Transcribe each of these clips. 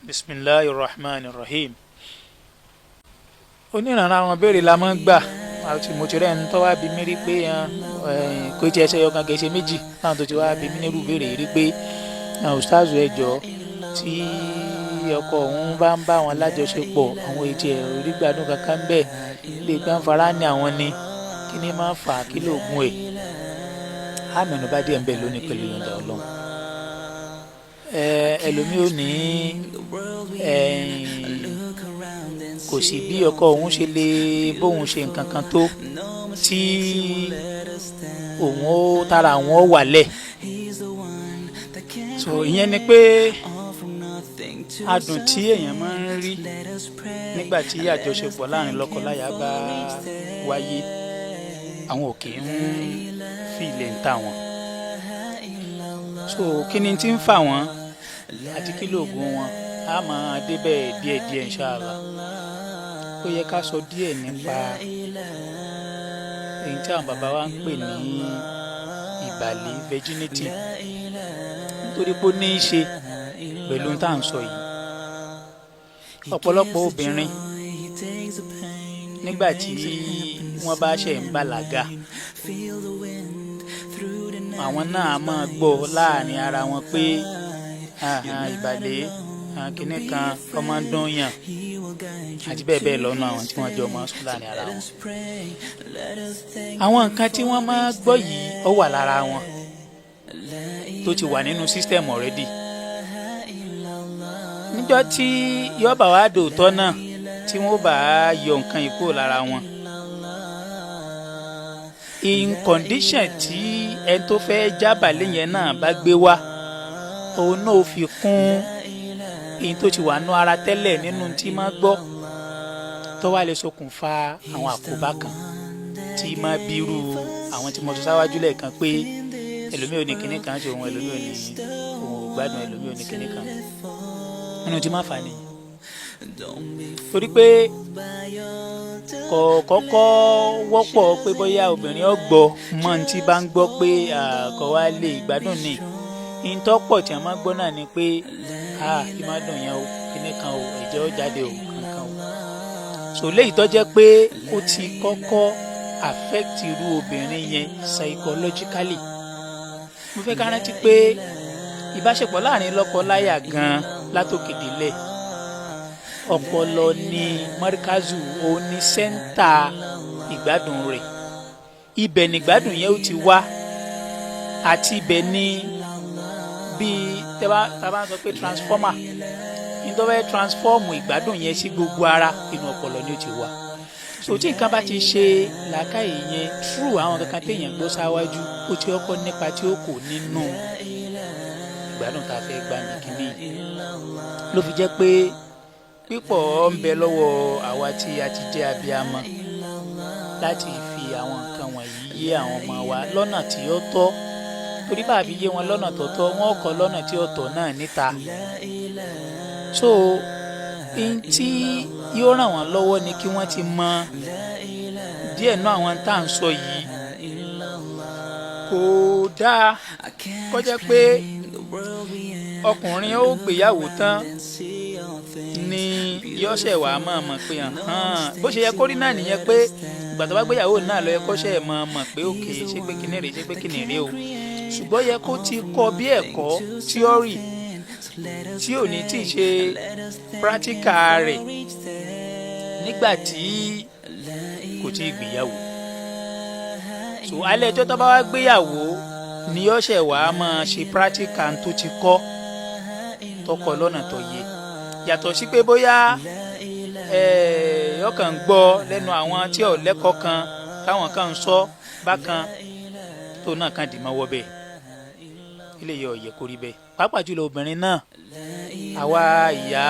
Bismillahir Rahmanir Rahim. Onírànà àwọn béèrè la máa ń gbà àti mo ti rẹ́ ń tọ́ wá bí mi rí pé kò tí ẹ ṣe ọkàn gẹ̀ẹ́sẹ̀ méjì láwọn tó ti wá bí mi nírú béèrè rí pé Ustadh ẹjọ́ tí ọkọ òun bá ń bá àwọn alájọṣepọ̀ àwọn ètò orí gbádùn kankan bẹ́ẹ̀ lè gbá ń fara ní àwọn ni kí ni máa fà á kí lóògùn ẹ̀ á mẹ́nu bá díẹ̀ ń bẹ̀ lónìí pẹ̀lú ìyọ̀ǹda Ọlọ́run. Ẹlòmíì ò ní kò sí bí ọkọ òun ṣe lè bóun ṣe nǹkan kan tó tí òun ó tara àwọn ó wálẹ̀ so ìyẹn ni pé adùn tí èèyàn máa ń rí nígbà tí àjọṣepọ̀ láàrin lọ́kọláya bá wáyé àwọn òkè ń fi ilẹ̀ ń ta wọn so kí ni tí ń fà wọ́n àti kí lóògùn wọn a máa débẹ̀ díẹ̀díẹ̀ inshallah ó yẹ ká sọ díẹ̀ nípa èyí tí àwọn bàbá wa ń pè ní ìbàlé virginity nítorí pé ó ní í ṣe pẹ̀lú tá à ń sọ yìí ọ̀pọ̀lọpọ̀ obìnrin nígbà tí wọ́n bá ṣe ń bàlágà àwọn náà máa gbọ́ láàrin ara wọn pé ìbàlé kìnnì kan ọmọ ń dún yàn àti bẹ́ẹ̀ bẹ́ẹ̀ lọ́nà àwọn tí wọ́n jọ máa ń sùn láàrin ara wọn. àwọn nǹkan tí wọ́n máa gbọ́ yìí ó wà lára wọn tó ti wà nínú system already. níjọ́ tí yóò bá wá dòótọ́ náà tí wọ́n bá yọ nǹkan yìí kúrò lára wọn. in condition tí ẹni tó fẹ́ jábàlé yẹn náà bá gbé wá òun náà fi kún èyí tó ti wà nú ara tẹ́lẹ̀ nínú tí máa gbọ́ tó wá lè ṣokùnfà àwọn àkóbá kan tí máa bírú àwọn tí mo sọ sáwájú lẹ́ẹ̀kan pé ẹlòmíì ò ní kinní kan ṣe òun ẹlòmíì ò ní òun ò gbádùn ẹlòmíì ò ní kinní kan nínú tí máa fà ní. torí pé kò kọ́kọ́ wọ́pọ̀ pé bóyá obìnrin ó gbọ́ mọ́ ní tí bá ń gbọ́ pé kò wá lè gbádùn ní ìtọ́pọ̀ tí a máa gbọ́ náà ni pé kí máa dùn yẹn o kíní kan o ẹ̀jẹ̀ ó jáde o kankan o so léyìí tó jẹ́ pé ó ti kọ́kọ́ affect irú obìnrin yẹn psychologically mo fẹ́ ká rántí pé ìbáṣepọ̀ láàrin lọ́kọ-láyà gan-an látòkè délẹ̀ ọpọlọ ní markazu ó ní sẹ́ńtà ìgbádùn rẹ̀ ibẹ̀ ni ìgbádùn yẹn ó ti wá àti ibẹ̀ ni bíi tẹ́bá sọ pé transformer nítorí transform ìgbádùn yẹn sí gbogbo ara inú ọpọlọ ni ó ti wà so tí nǹkan bá ti ṣe làákàyè yẹn true àwọn kankan téèyàn gbọ́ sáwájú ó ti ọkọ nípa tí ó kò nínú ìgbádùn tá a fẹ́ gbà ní kínní ló fi jẹ́ pé pípọ̀ ń bẹ lọ́wọ́ àwa tí a ti jẹ́ abiyamọ láti fi àwọn nǹkan wọ̀nyí yé àwọn ọmọ wa lọ́nà tí ó tọ́ torí bá fi yé wọn lọ́nà tó tọ́ wọn kọ́ lọ́nà tí ó tọ́ náà níta so n tí yóò ràn wọ́n lọ́wọ́ ni kí wọ́n ti mọ díẹ̀ náà àwọn tá à ń sọ yìí kò dáa kó jẹ́ pé ọkùnrin ó gbéyàwó tán ni yóò ṣẹ̀ wá mọ̀ pé bó ṣe yẹ kó rí náà nìyẹn pé ìgbà tó bá gbéyàwó náà lọ yẹ kó ṣẹ̀ mọ̀ pé òkè ṣé pé kíní rèé ṣé pé kíní rèé o ṣùgbọ́n yẹ kó ti kọ́ bí ẹ̀kọ́ tíọ́rì tí ò ní tí ì ṣe pírátíkà rẹ̀ nígbà tí kò tí ì gbéyàwó so alẹ́ ẹjọ́ tó bá wá gbéyàwó ni yóò ṣẹ̀ wá máa ṣe pírátíkà tó ti kọ́ tọkọ lọ́nà tó yẹ yàtọ̀ sí pé bóyá ọkàn gbọ́ lẹ́nu àwọn tí ò lẹ́kọ̀ọ́ kan táwọn kan ń sọ bákan tó náà kan dì mọ́wọ́ bẹ́ẹ̀ ilé yẹ ọ̀yẹ́ kórí bẹ́ẹ̀ pàápàá jùlọ obìnrin náà àwa ìyá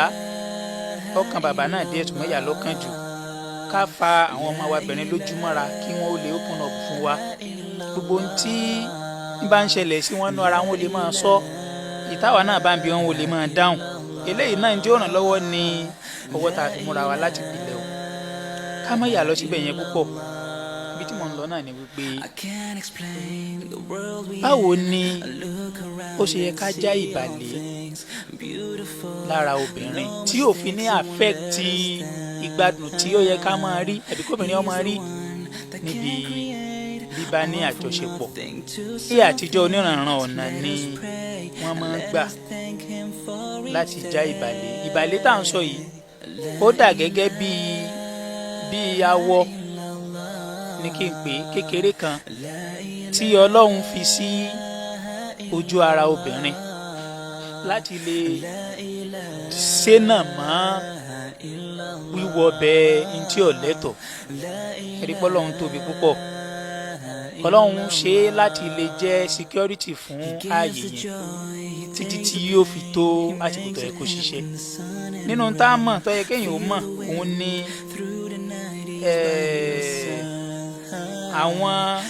ọkàn bàbá náà dé ẹ̀tùmọ̀ ìyá lọ́kàn jù ká fa àwọn ọmọ wa bẹ̀rẹ̀ lójúmọ́ra kí wọ́n ó lè open up fún wa gbogbo ohun tí bá ń ṣẹlẹ̀ sí wọn nú ara wọn ó lè máa sọ ìtawà náà bá ń bi wọn ó lè máa dáhùn eléyìí náà ń jẹ́ ọ̀ràn lọ́wọ́ ní ọwọ́ tá a fi múra wa láti pilẹ̀ o ká má yà lọ síbẹ̀ yẹn púpọ̀ ibi tí mò ń lọ náà ni wípé báwo ni ó ṣe yẹ ká já ìbàlẹ̀ lára obìnrin tí òfin ní affect ìgbádùn tí ó yẹ ká máa rí àbí kóbìnrin ó máa rí níbi bíbá ní àjọṣepọ̀. Ní àtijọ́ oníranran ọ̀nà ni wọ́n máa ń gbà láti já ìbàlẹ̀. Ìbàlẹ̀ tá à ń sọ yìí ó dà gẹ́gẹ́ bí awọ ní kí n pè kékeré kan tí Ọlọ́run fi sí ojú ara obìnrin láti lè ṣẹ́nà mọ́ wíwọ bẹ́ẹ̀ ntí ọ̀lẹ́tọ̀. ẹ̀rí pé Ọlọ́run tóbi púpọ̀. Ọlọ́run ṣe láti lè jẹ́ security fún ààyè yẹn títí tí yóò fi tó àsìkò tó yẹ kó ṣiṣẹ́. Nínú tá a mọ̀ tó yẹ kéèyàn ó mọ̀ òun ni àwọn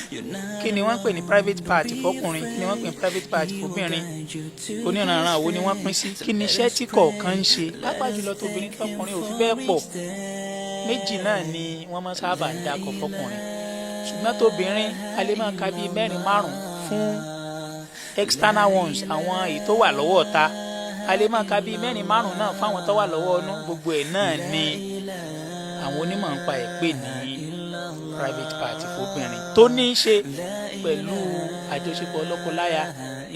kí ni wọ́n pè ní private part fọkùnrin, kí ni wọ́n pè ní private part fobìnrin, oníranran wo ni wọ́n pín sí, kí ni iṣẹ́ tí kọ̀ọ̀kan ń ṣe. Pàápàá jùlọ tóbìnrin fọkùnrin ò fi bẹ́ẹ̀ pọ̀, méjì náà ni wọ́n máa sábà ń dákọ̀ fọkùnrin, ṣùgbọ́n tóbìnrin a lè máa ka bíi 4-5 fún external ones, àwọn èyí tó wà lọ́wọ́ ọ̀ta. A lè máa ka bíi 4-5 náà fáwọn tó wà lọ́wọ́ ọ̀nú. Gbogbo ẹ̀ náà ni àwọn onímọ̀ ń pa ẹ̀ pè ní private part fóbìnrin tó ní í ṣe pẹ̀lú àjọṣepọ̀ lọ́kọláya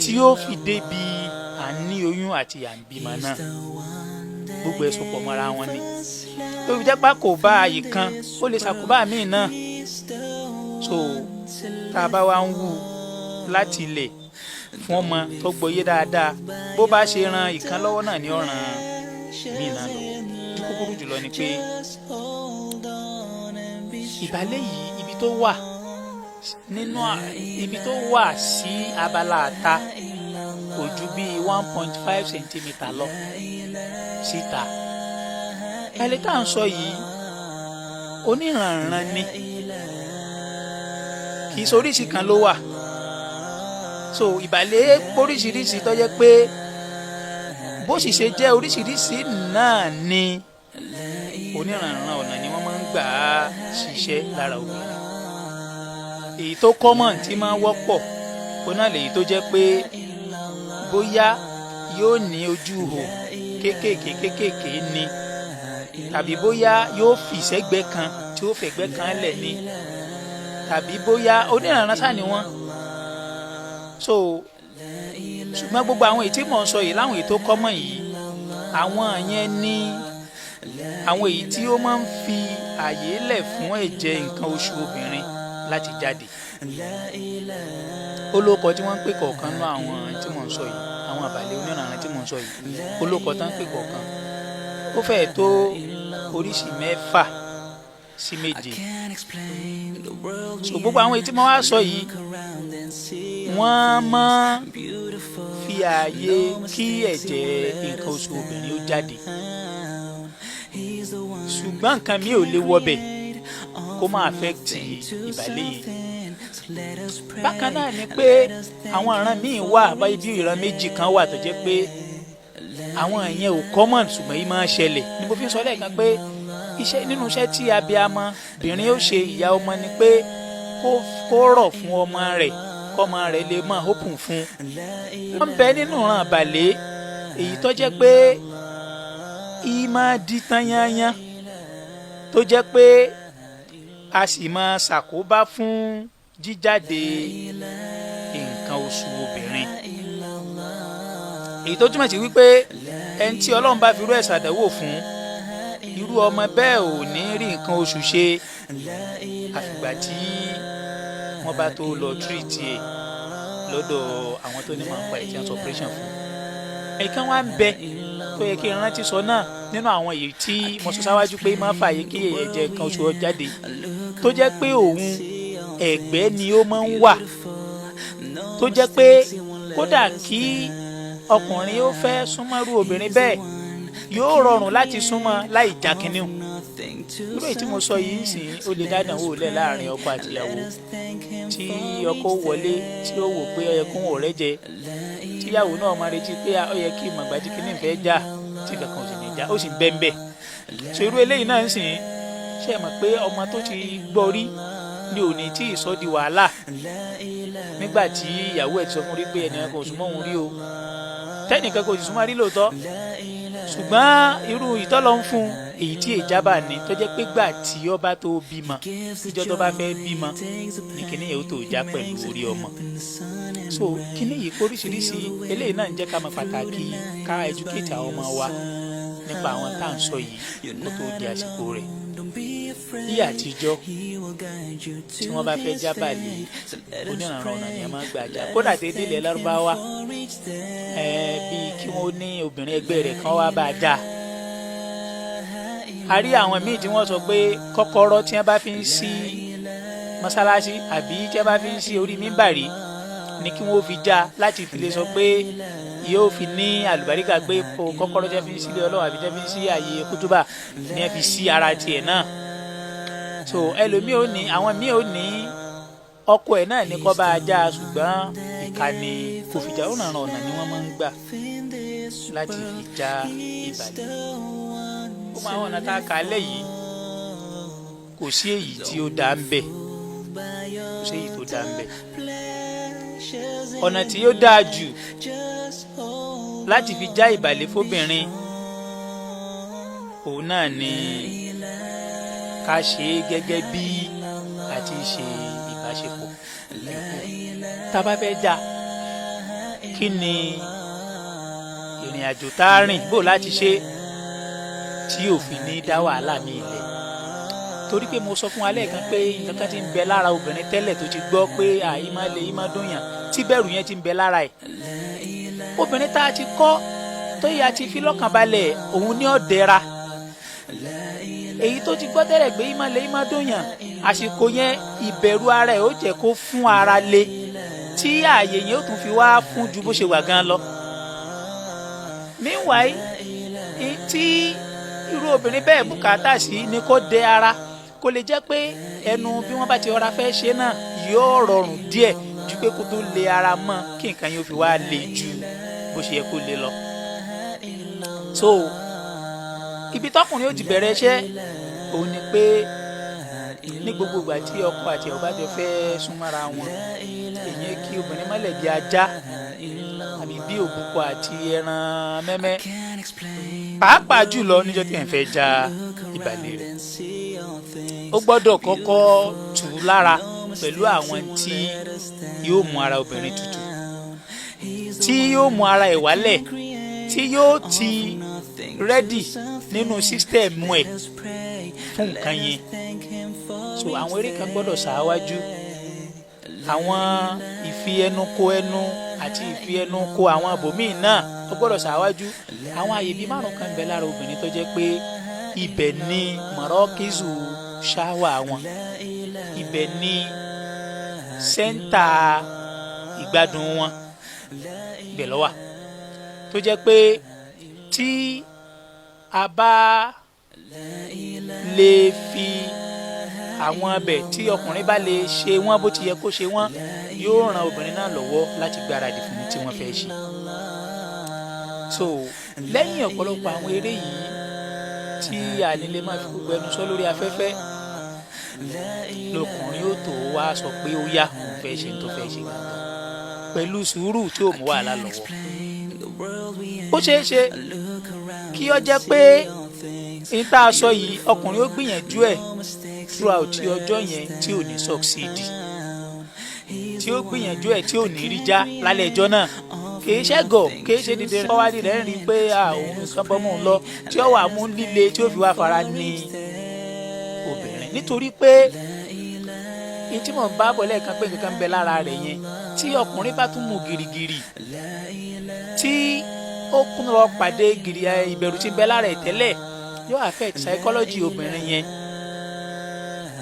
tí ó fi débi à ń ní oyún àti à ń bímọ náà. Gbogbo ẹ̀ sopọ̀ mọ́ra wọn ni. Tó fi jẹ́ pé kò bá ààyè kan ó lè ṣàkóbá míì náà. So tá a bá wá ń wù láti ilẹ̀ fún ọmọ tó gbọ́yé dáadáa, bó bá ṣe ran ìkan lọ́wọ́ náà ni ó ran míì náà lọ́wọ́. Ní kúkúrú jùlọ ni pé ìbàlẹ̀ yìí ibi tó wà sí abala àta kò ju bíi 1.5 centimetre lọ síta. Ìbàlẹ̀ tá à ń sọ yìí oníranran ni, kì í ṣe oríṣi kan ló wà. So ìbàlẹ̀ oríṣiríṣi tó jẹ́ pé bó sì ṣe jẹ́ oríṣiríṣi náà ni oníranran ọ̀nà ni wọ́n máa ń gbà á ṣiṣẹ́ lára obìnrin. Èyí tó common tí máa ń wọ́pọ̀ ó náà lèyí tó jẹ́ pé bóyá yóò ní ojú ihò kéékèèké ni, tàbí bóyá yóò fi ìṣẹ́gbẹ́ kan tí ó fẹ̀gbẹ́ kan lẹ̀ ni, tàbí bóyá oníranran sáà ni wọ́n. So ṣùgbọ́n gbogbo àwọn èyí tí mò ń sọ yìí láwọn èyí tó common yìí, àwọn yẹn ní àwọn èyí tí ó máa ń fi àyè lẹ̀ fún ẹ̀jẹ̀ nǹkan oṣù obìnrin láti jáde. Olóko tí wọ́n ń pè kọ̀ọ̀kan náà àwọn tí mò ń sọ yìí, àwọn àbàlẹ̀ oníranran tí mò ń sọ yìí, olóko tá ń pè kọ̀ọ̀kan ó fẹ́ẹ̀ tó oríṣi 6 sí 7. So gbogbo àwọn èyí tí mo wá sọ yìí wọ́n máa fi ààyè kí ẹ̀jẹ̀ nǹkan oṣù obìnrin ó jáde, ṣùgbọ́n nǹkan mi ò lè wọbẹ̀ kó máa affect ìbàlẹ̀ yìí. Bákan náà ni pé àwọn ìran míì wà, báyìí bí ìran méjì kan wà tó jẹ́ pé àwọn ìyẹn ò common ṣùgbọ́n yìí máa ń ṣẹlẹ̀. Ni mo fi ń sọ lẹ́ẹ̀kan pé nínú iṣẹ́ tí abiyamọ obìnrin ó ṣe, ìyá ọmọ, ni pé kó rọ̀ fún ọmọ rẹ̀ kọ́mọ rẹ̀ lè máa open fún. Wọ́n ń bẹ nínú ìran àbàlẹ̀ èyí tó jẹ́ pé ìmọ̀ di tán yányán tó jẹ́ pé a sì máa ṣàkóbá fún jíjáde nǹkan oṣù obìnrin. Èyí tó túmọ̀ sí wípé ẹni tí Ọlọ́run bá fi irú ẹ̀ ṣàdánwò fún, irú ọmọ bẹ́ẹ̀ ò ní rí nǹkan oṣù ṣe àfìgbà tí wọ́n bá tó lọ treat ẹ̀ lọ́dọ̀ àwọn tó ní máa ń pa ẹ̀jẹ̀ operation fún. Ẹ̀kan wá ń bẹ tó yẹ kí n rántí sọ náà nínú àwọn èyí tí mo sọ sáwájú pé máa ń fààyè kí ẹ̀jẹ̀ nǹkan oṣù ó jáde, tó jẹ́ pé òun ẹ̀gbẹ́ ni ó máa ń wà, tó jẹ́ pé kódà kí ọkùnrin ó fẹ́ súnmọ́rú obìnrin bẹ́ẹ̀ yóò rọrùn láti súnmọ́ láì já kínní. Irú èyí tí mo sọ yìí sì ó lè dádànwò lẹ̀ láàrin ọkọ àti ìyàwó, tí ọkọ wọlé tí ó wò pé ó yẹ kóun ọ̀rẹ́ jẹ, tí ìyàwó náà máa retí pé ó yẹ kí màgbàjí kínní fẹ́ já, tí kankan ò sì ní já, ó sì ń bẹ́ẹ̀ bẹ́ẹ̀. So irú eléyìí náà ń sìn ṣe mọ̀ pé ọmọ tó ti gbọ́ rí ní òní tí ìsọ di wàhálà nígbà tí ìyàwó ẹ̀ ti sọ fún rí pé ẹnìkan kò súnmọ́ òun rí o tẹ́nìkan kò sì súnmọ́ rí lóòótọ́ ṣùgbọ́n irú ìtọ́lọ́ ń fún èyí tí ìjábà ní tó jẹ́ pé gbà tí ọba tó bímọ ìjọ tó bá fẹ́ bímọ ní kíní yẹn ó tó já pẹ̀lú orí ọmọ so kíní yìí oríṣiríṣi eléyìí náà ń jẹ́ ká mọ̀ pàtàkì ká educate àwọn ọmọ wa nípa àwọn tá à ń sọ yìí kó tó di àsìkò rẹ̀ ní àtijọ́ tí wọ́n bá fẹ́ jábàlì onírànràn ọ̀nà ni a máa gbà já kódà déédéé ilẹ̀ lárúbáwá bíi kí wọ́n ní obìnrin ẹgbẹ́ rẹ̀ kan wá bá a dá a rí àwọn míì tí wọ́n sọ pé kọ́kọ́rọ́ tí wọ́n bá fi ń ṣí mọ́sálásí àbí tí wọ́n bá fi ń ṣí orí mímbàrí ni kí wọ́n fi já láti fi lè sọ pé yóò fi ní àlùbáríkà gbé kọ́kọ́rọ́ tí wọ́n fi ń sílé ọlọ́run àbí tí wọ́n fi ń sí ààyè kútúbà ni wọ́n fi sí ara tiẹ̀ náà so ẹlòmíì ò ní àwọn míì ò ní ọkọ ẹ̀ náà ní kọ́ bá a já ṣùgbọ́n ìkànnì kò fi já ọ̀nà ọ̀nà ni wọ́n máa ń gbà láti fi já ìbàdí ó máa ń ọ̀nà tá a kà á lẹ̀ yìí kò sí èyí tí ó dá ń bẹ̀ kò sí èyí tó dá ń bẹ̀ ọ̀nà tí ó dáa jù láti fi já ìbàlẹ̀ fóbìnrin òun náà ni ká ṣe é gẹ́gẹ́ bí àti ṣe ìbáṣepọ̀ tá a bá fẹ́ já kí ni ìrìn àjò tá a rìn bó láti ṣe tí òfin ní dá wàhálà ní ilẹ̀ torí pé mo sọ fún alẹ́ kan pé nǹkan kan ti ń bẹ lára obìnrin tẹ́lẹ̀ tó ti gbọ́ pé àyímá lè yí má dùnyàn tí bẹ̀rù yẹn ti ń bẹ lára ẹ̀ obìnrin tá a ti kọ́ tó yẹ àti fi lọ́kàn balẹ̀ òun ní ọ̀dẹ́ra èyí tó ti gbọ́ tẹ́lẹ̀ gbé yí má lè yí má dùnyàn àsìkò yẹn ìbẹ̀rù ara ẹ̀ ó jẹ́ kó fún ara le tí ààyè yẹn ó tún fi wá fún ju bó ṣe wà gan lọ meanwhile tí irú obìnrin bẹ́ẹ̀ bùkátà sí ni kó dẹ ara kó lè jẹ́ pé ẹnu bí wọ́n bá ti ọra fẹ́ ṣe náà yóò rọrùn díẹ̀ ju pé kó tó lè ara mọ́ kí nǹkan yóò fi wá le ju bó ṣe yẹ kó lè lọ. so ibi tọkùnrin ó ti bẹ̀rẹ̀ iṣẹ́ òun ni pé ní gbogbo ìgbà tí ọkọ àti ìyàwó bá jọ fẹ́ súnmọ́ra wọn èyí kí obìnrin má lè di ajá àbí bí òbúkọ àti ẹran mẹ́mẹ́ pàápàá jùlọ níjọ́ tí ẹ̀ ń fẹ́ já ìbàlẹ̀ rẹ̀ ó gbọ́dọ̀ kọ́kọ́ tù ú lára pẹ̀lú àwọn tí yóò mú ara obìnrin tutù tí yóò mú ara ẹ̀ wálẹ̀ tí yóò ti rẹ́dì nínú sísítẹ̀mù ẹ̀ fún nǹkan yẹn so àwọn eré kan gbọ́dọ̀ ṣáwájú àwọn ìfi ẹnu kò ẹnu àti ìfi ẹnu kò àwọn abòmíì náà ó gbọ́dọ̀ ṣáwájú àwọn àyè bíi márùn kan bẹ lára obìnrin tó jẹ́ pé ibẹ̀ ni mọ̀rọ́kìzù ṣáwà wọn ibẹ̀ ni sẹ́ńtà ìgbádùn wọn ibẹ̀ ló wà tó jẹ́ pé tí a bá lè fi àwọn abẹ tí ọkùnrin bá lè ṣe wọ́n bó ti yẹ kó ṣe wọ́n yóò ran obìnrin náà lọ́wọ́ láti gbáradì fún tí wọ́n fẹ́ ṣe so lẹ́yìn ọ̀pọ̀lọpọ̀ àwọn eré yìí tí ànílé máa fi gbogbo ẹnu sọ lórí afẹ́fẹ́ lọkùnrin ó tó wá sọ pé ó yá òun fẹ́ ṣe tó fẹ́ ṣe gangan pẹ̀lú sùúrù tí ò mú wàhálà lọ́wọ́ ó ṣeé ṣe kí ó jẹ́ pé ní tá a sọ yìí ọkùnrin ó gbìyànjú ẹ̀ throughout ọjọ́ yẹn tí ò ní succeed tí ó gbìyànjú ẹ̀ tí ò ní rí já lálẹ́ ẹjọ́ náà kìí ṣẹ́gọ̀ kìí ṣe dìde pọ́wádì rẹ̀ ń rí i pé òun nǹkan bọ́ mọ́ ń lọ tí ó wà mú líle tí ó fi wá fara ní obìnrin nítorí pé tí mò ń bá bọ̀ lẹ́ẹ̀kan pé nǹkan ń bẹ lára rẹ̀ yẹn tí ọkùnrin bá tún mú girigiri tí ó kún lọ pàdé ìbẹ̀rù tí ń bẹ lára ẹ̀ tẹ́lẹ̀ yóò affect psychology obìnrin yẹn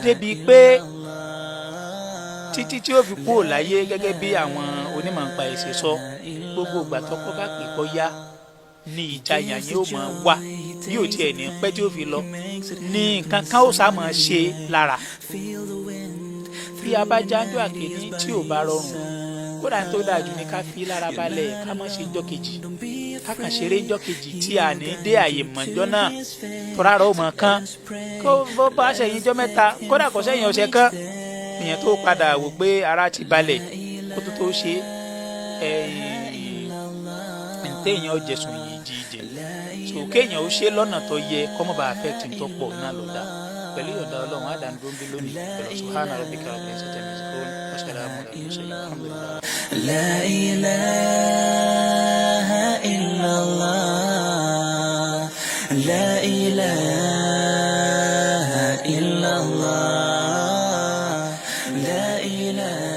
débi pé títí tí ó fi kúrò láyé gẹ́gẹ́ bí àwọn onímọ̀ nípa ẹ̀sìn sọ gbogbo ìgbà tọ́kọ bá pè kọ́ yá ní ìjayà yẹn ó máa wá bí ò tiẹ̀ ní pẹ́ tí ó fi lọ ní nǹkan kan ó sá máa ṣe lára bí a bá jájọ àkèní tí ò bá rọrùn kódà tó dáa jù ní ká fi lára balẹ̀ ká má ṣe ńjọ́ kejì ká kàn ṣeré ńjọ́ kejì tí a ní dé àyè mọ̀jọ́ náà tọ́ra rẹ̀ ó mọ̀ kán kó bó bá ṣẹ̀yìn ńjọ́ mẹ́ta kódà kó ṣẹ̀yìn ọ̀sẹ̀ kan ìyẹn tó padà wò pé ara ti balẹ̀ kó tó ṣe téèyàn jẹ̀sùn yìí jíjẹ so kéèyàn ó ṣe lọ́nà tó yẹ kọ́mọ́ bá affect tó pọ̀ náà ló dá pẹ̀lú ìyọ̀ǹda ọlọ́run àdánù ló ń bí lónìí pẹ̀lú subhana rabbika rabbil izzati amma yasifun wa salamun ala al-mursalin alhamdulillah. La ilaha illallah, la ilaha illallah, la ilaha